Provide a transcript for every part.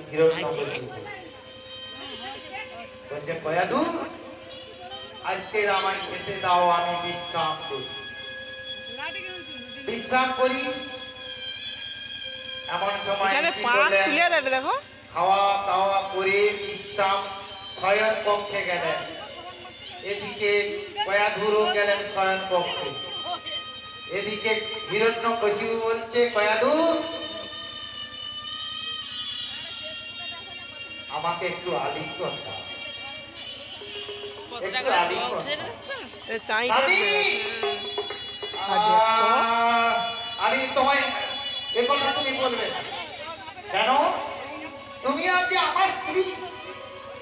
হিরণ্যকশিপু বলছে কয়াদু আজকে আমায় খেতে দাও, আমি বিশ্রাম করি। বিশ্রাম করি এমন সময় দেখো খাওয়া দাওয়া করে বিশ্রাম শয়ন কক্ষে গেলেন। এদিকে কয়াধুরও গেলেন শয়ন কক্ষে। এদিকে হিরণ্যকশিপু বলছে কয়াধু আমাকে একটু আলিঙ্গন দাও, একটু আলিঙ্গন দাও। আমি তোমায় এ কথা তুমি বলবে না কেন? তুমি আজ আমার স্ত্রী,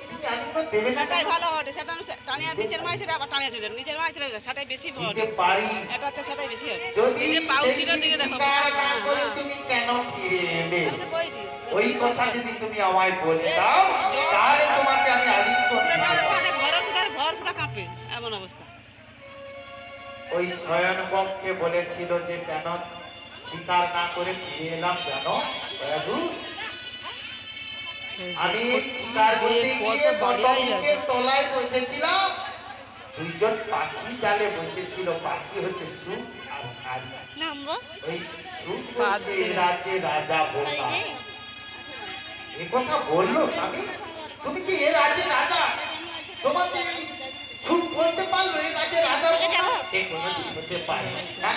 তুমি আলিঙ্গন দেবে না? সেটাই ভালো হবে, সেটা টানিয়ে নিচের মাইছে আবার টানিয়ে চলে নিচের মাইছে সেটাই বেশি হবে, পারি এটাতে সেটাই বেশি হবে। যদি পাউচিটার দিকে দেখো তুমি কেন ফিরে এলে, ওই কথা যদি তুমি আমায় বলে দাও তাহলে তোমাকে আমি আলিঙ্গন ভরসা কাঁপে এমন অবস্থা। ওই শয়ন কক্ষে বলেছিল যে কেন স্বীকার না করে ফিরে এলাম জানো কয়াধু? আমি শিকার করতে গিয়ে বটবৃক্ষের তলায় বসেছিলাম, দুইজন পাখি জালে বসেছিল। পাখি হচ্ছে সুখ আর সারি। ওই সুখ বলছে এই রাজ্যে রাজা বোকা। এ কথা বললো স্বামী? তুমি কি এ রাজ্যে রাজা? তোমাকে সুখ বলতে পারলো এই রাজ্যে রাজা বোকা? সে কোনোদিন হতে পারে না,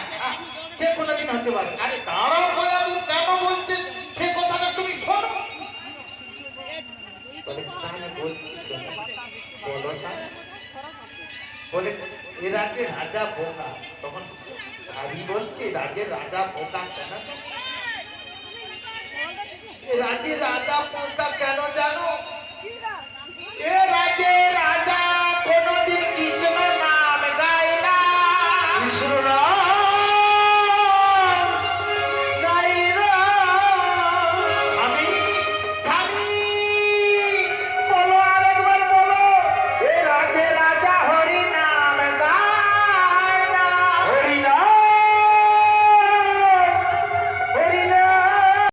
সে কোনোদিন হতে পারে। আরে দাঁড়াও কয়াধু, কেন বলছেন সে কথাটা তুমি শোনো। বলে এ রাজ্যে রাজা বোকা। তখন হারি বলছে রাজ্যের রাজা বোকা কেন? রাজ্যে রাজা বোকা